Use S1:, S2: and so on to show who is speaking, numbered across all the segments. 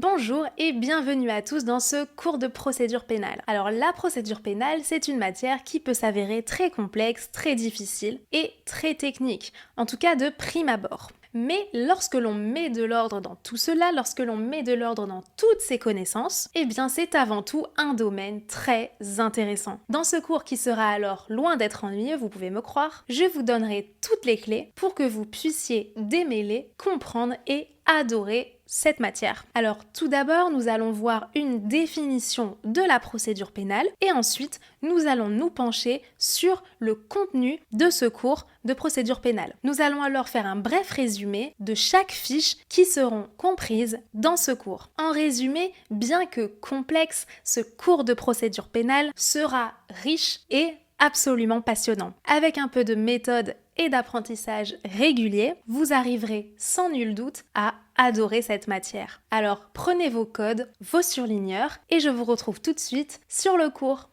S1: Bonjour et bienvenue à tous dans ce cours de procédure pénale. Alors la procédure pénale, c'est une matière qui peut s'avérer très complexe, très difficile et très technique, en tout cas de prime abord. Mais lorsque l'on met de l'ordre dans tout cela, lorsque l'on met de l'ordre dans toutes ces connaissances, eh bien c'est avant tout un domaine très intéressant. Dans ce cours qui sera alors loin d'être ennuyeux, vous pouvez me croire, je vous donnerai toutes les clés pour que vous puissiez démêler, comprendre et adorer cette matière. Alors tout d'abord, nous allons voir une définition de la procédure pénale et ensuite, nous allons nous pencher sur le contenu de ce cours de procédure pénale. Nous allons alors faire un bref résumé de chaque fiche qui seront comprises dans ce cours. En résumé, bien que complexe, ce cours de procédure pénale sera riche et absolument passionnant. Avec un peu de méthode et d'apprentissage régulier, vous arriverez sans nul doute à adorer cette matière. Alors prenez vos codes, vos surligneurs et je vous retrouve tout de suite sur le cours.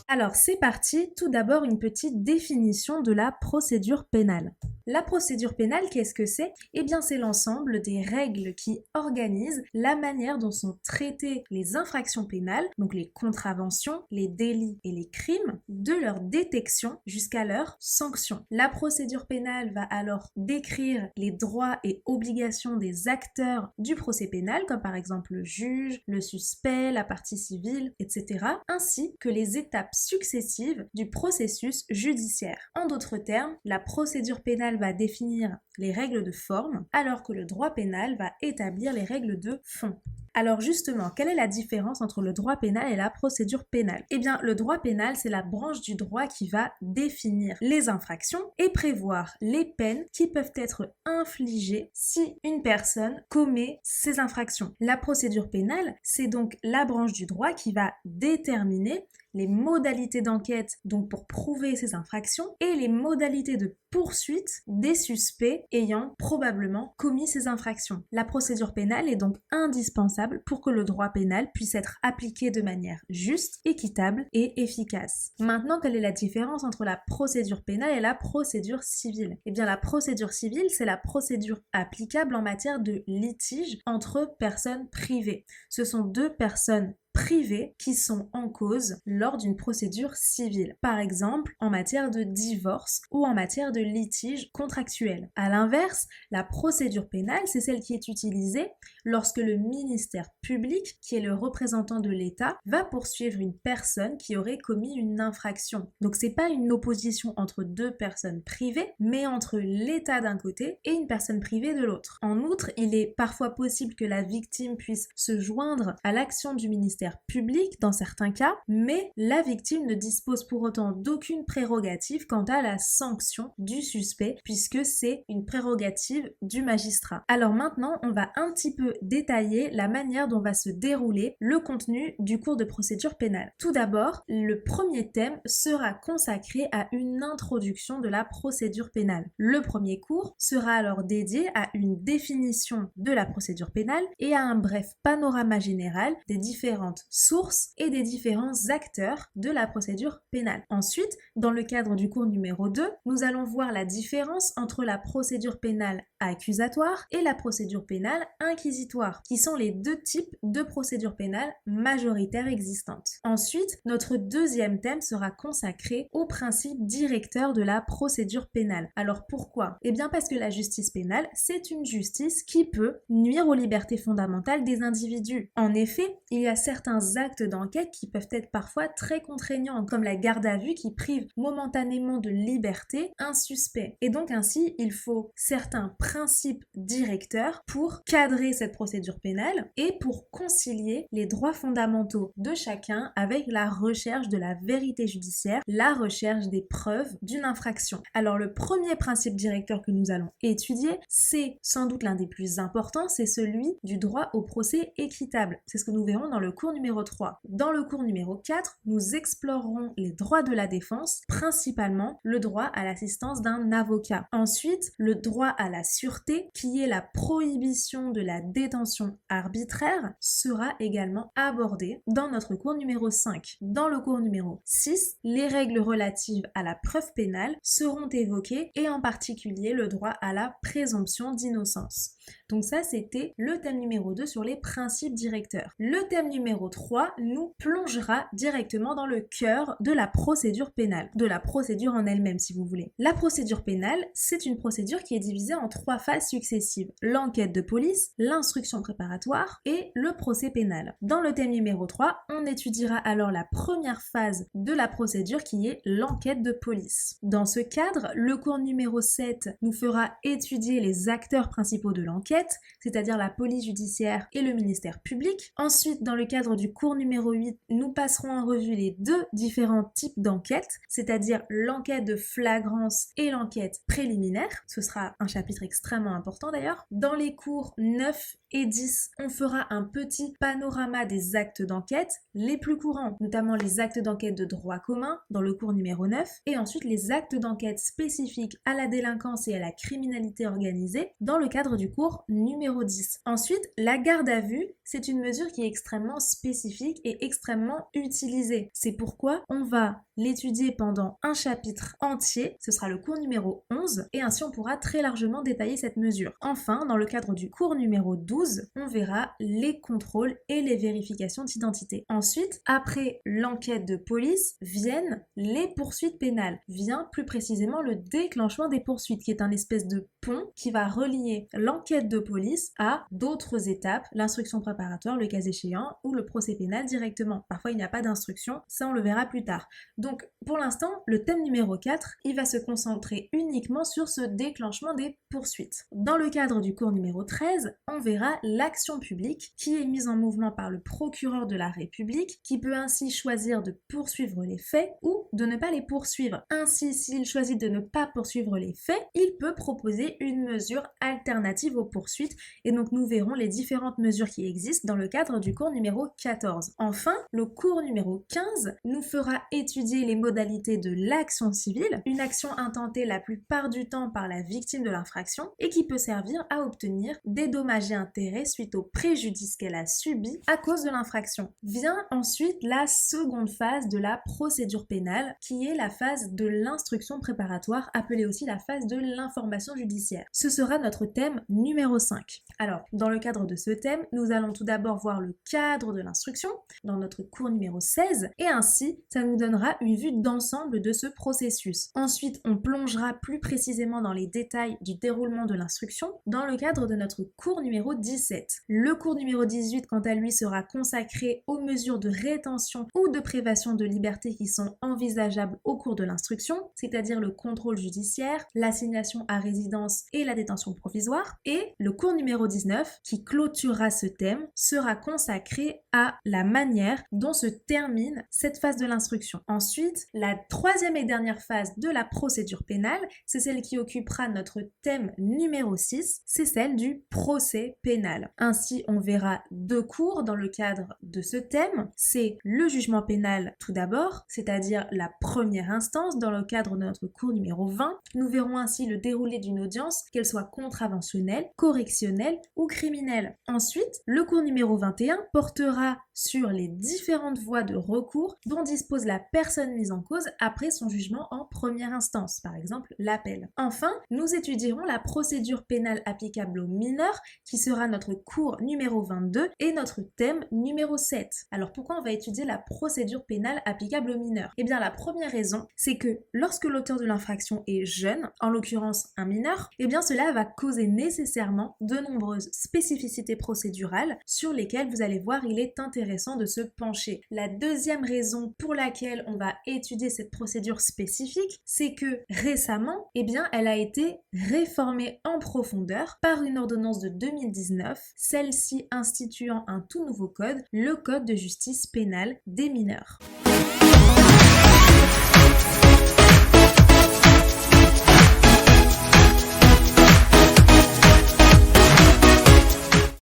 S1: Alors c'est parti, tout d'abord une petite définition de la procédure pénale. La procédure pénale, qu'est-ce que c'est ? Eh bien c'est l'ensemble des règles qui organisent la manière dont sont traitées les infractions pénales, donc les contraventions, les délits et les crimes, de leur détection jusqu'à leur sanction. La procédure pénale va alors décrire les droits et obligations des acteurs du procès pénal, comme par exemple le juge, le suspect, la partie civile, etc., ainsi que les étapes successives du processus judiciaire. En d'autres termes, la procédure pénale va définir les règles de forme, alors que le droit pénal va établir les règles de fond. Alors justement, quelle est la différence entre le droit pénal et la procédure pénale ? Eh bien, le droit pénal, c'est la branche du droit qui va définir les infractions et prévoir les peines qui peuvent être infligées si une personne commet ces infractions. La procédure pénale, c'est donc la branche du droit qui va déterminer les modalités d'enquête donc pour prouver ces infractions et les modalités de poursuite des suspects ayant probablement commis ces infractions. La procédure pénale est donc indispensable pour que le droit pénal puisse être appliqué de manière juste, équitable et efficace. Maintenant, quelle est la différence entre la procédure pénale et la procédure civile ? Eh bien, la procédure civile, c'est la procédure applicable en matière de litige entre personnes privées. Ce sont deux personnes privées qui sont en cause lors d'une procédure civile, par exemple en matière de divorce ou en matière de litige contractuel. À l'inverse, la procédure pénale, c'est celle qui est utilisée lorsque le ministère public, qui est le représentant de l'État, va poursuivre une personne qui aurait commis une infraction. Donc c'est pas une opposition entre deux personnes privées, mais entre l'État d'un côté et une personne privée de l'autre. En outre, il est parfois possible que la victime puisse se joindre à l'action du ministère public dans certains cas, mais la victime ne dispose pour autant d'aucune prérogative quant à la sanction du suspect, puisque c'est une prérogative du magistrat. Alors maintenant, on va un petit peu détailler la manière dont va se dérouler le contenu du cours de procédure pénale. Tout d'abord, le premier thème sera consacré à une introduction de la procédure pénale. Le premier cours sera alors dédié à une définition de la procédure pénale et à un bref panorama général des différentes sources et des différents acteurs de la procédure pénale. Ensuite, dans le cadre du cours numéro 2, nous allons voir la différence entre la procédure pénale accusatoire et la procédure pénale inquisitoire, qui sont les deux types de procédures pénales majoritaires existantes. Ensuite, notre deuxième thème sera consacré aux principes directeurs de la procédure pénale. Alors pourquoi ? Eh bien parce que la justice pénale, c'est une justice qui peut nuire aux libertés fondamentales des individus. En effet, il y a certains actes d'enquête qui peuvent être parfois très contraignants, comme la garde à vue qui prive momentanément de liberté un suspect. Et donc ainsi, il faut certains principes directeurs pour cadrer cette procédure pénale et pour concilier les droits fondamentaux de chacun avec la recherche de la vérité judiciaire, la recherche des preuves d'une infraction. Alors le premier principe directeur que nous allons étudier, c'est sans doute l'un des plus importants, c'est celui du droit au procès équitable. C'est ce que nous verrons dans le cours numéro 3. Dans le cours numéro 4, nous explorerons les droits de la défense, principalement le droit à l'assistance d'un avocat. Ensuite, le droit à la sûreté, qui est la prohibition de la détention arbitraire, sera également abordé dans notre cours numéro 5. Dans le cours numéro 6, les règles relatives à la preuve pénale seront évoquées et en particulier le droit à la présomption d'innocence. Donc ça, c'était le thème numéro 2 sur les principes directeurs. Le thème numéro 3 nous plongera directement dans le cœur de la procédure pénale, de la procédure en elle-même si vous voulez. La procédure pénale, c'est une procédure qui est divisée en 3 phases successives: l'enquête de police, l'instruction préparatoire et le procès pénal. Dans le thème numéro 3, on étudiera alors la première phase de la procédure qui est l'enquête de police. Dans ce cadre, le cours numéro 7 nous fera étudier les acteurs principaux de l'enquête, c'est-à-dire la police judiciaire et le ministère public. Ensuite, dans le cadre du cours numéro 8, nous passerons en revue les 2 différents types d'enquêtes, c'est-à-dire l'enquête de flagrance et l'enquête préliminaire. Ce sera un chapitre extrêmement important d'ailleurs. Dans les cours 9 et 10, on fera un petit panorama des actes d'enquête, les plus courants, notamment les actes d'enquête de droit commun dans le cours numéro 9, et ensuite les actes d'enquête spécifiques à la délinquance et à la criminalité organisée dans le cadre du cours numéro 10. Ensuite, la garde à vue, c'est une mesure qui est extrêmement spécifique et extrêmement utilisée. C'est pourquoi on va l'étudier pendant un chapitre entier, ce sera le cours numéro 11, et ainsi on pourra très largement détailler cette mesure. Enfin, dans le cadre du cours numéro 12, on verra les contrôles et les vérifications d'identité. Ensuite, après l'enquête de police, viennent les poursuites pénales. Vient plus précisément le déclenchement des poursuites, qui est un espèce de pont qui va relier l'enquête de police à d'autres étapes, l'instruction préparatoire, le cas échéant, ou le procès pénal directement. Parfois, il n'y a pas d'instruction, ça on le verra plus tard. Donc, pour l'instant, le thème numéro 4, il va se concentrer uniquement sur ce déclenchement des poursuites. Dans le cadre du cours numéro 13, on verra l'action publique qui est mise en mouvement par le procureur de la République, qui peut ainsi choisir de poursuivre les faits ou de ne pas les poursuivre. Ainsi, s'il choisit de ne pas poursuivre les faits, il peut proposer une mesure alternative aux poursuites, et donc nous verrons les différentes mesures qui existent dans le cadre du cours numéro 14. Enfin, le cours numéro 15 nous fera étudier les modalités de l'action civile, une action intentée la plupart du temps par la victime de l'infraction et qui peut servir à obtenir des dommages et intérêts suite au préjudice qu'elle a subi à cause de l'infraction. Vient ensuite la seconde phase de la procédure pénale, qui est la phase de l'instruction préparatoire, appelée aussi la phase de l'information judiciaire. Ce sera notre thème numéro 5. Alors, dans le cadre de ce thème, nous allons tout d'abord voir le cadre de l'instruction dans notre cours numéro 16, et ainsi, ça nous donnera une vue d'ensemble de ce processus. Ensuite, on plongera plus précisément dans les détails du déroulement de l'instruction dans le cadre de notre cours numéro 17. Le cours numéro 18, quant à lui, sera consacré aux mesures de rétention ou de privation de liberté qui sont envisageables au cours de l'instruction, c'est-à-dire le contrôle judiciaire, l'assignation à résidence et la détention provisoire. Et le cours numéro 19, qui clôturera ce thème, sera consacré à la manière dont se termine cette phase de l'instruction. Ensuite, la troisième et dernière phase de la procédure pénale, c'est celle qui occupera notre thème numéro 6, c'est celle du procès pénal. Ainsi, on verra 2 cours dans le cadre de ce thème. C'est le jugement pénal tout d'abord, c'est-à-dire la première instance dans le cadre de notre cours numéro 20. Nous verrons ainsi le déroulé d'une audience, qu'elle soit contraventionnelle, correctionnelle ou criminelle. Ensuite, le cours numéro 21 portera sur les différentes voies de recours dont dispose la personne mise en cause après son jugement en première instance, par exemple l'appel. Enfin, nous étudierons la procédure pénale applicable aux mineurs, qui sera notre cours numéro 22 et notre thème numéro 7. Alors pourquoi on va étudier la procédure pénale applicable aux mineurs? Eh bien la première raison, c'est que lorsque l'auteur de l'infraction est jeune, en l'occurrence un mineur, eh bien cela va causer nécessairement de nombreuses spécificités procédurales sur lesquelles vous allez voir il est intéressant de se pencher. La deuxième raison pour laquelle on va étudier cette procédure spécifique, c'est que récemment, eh bien elle a été réformée en profondeur par une ordonnance de 2019, celle-ci instituant un tout nouveau code, le Code de justice pénale des mineurs.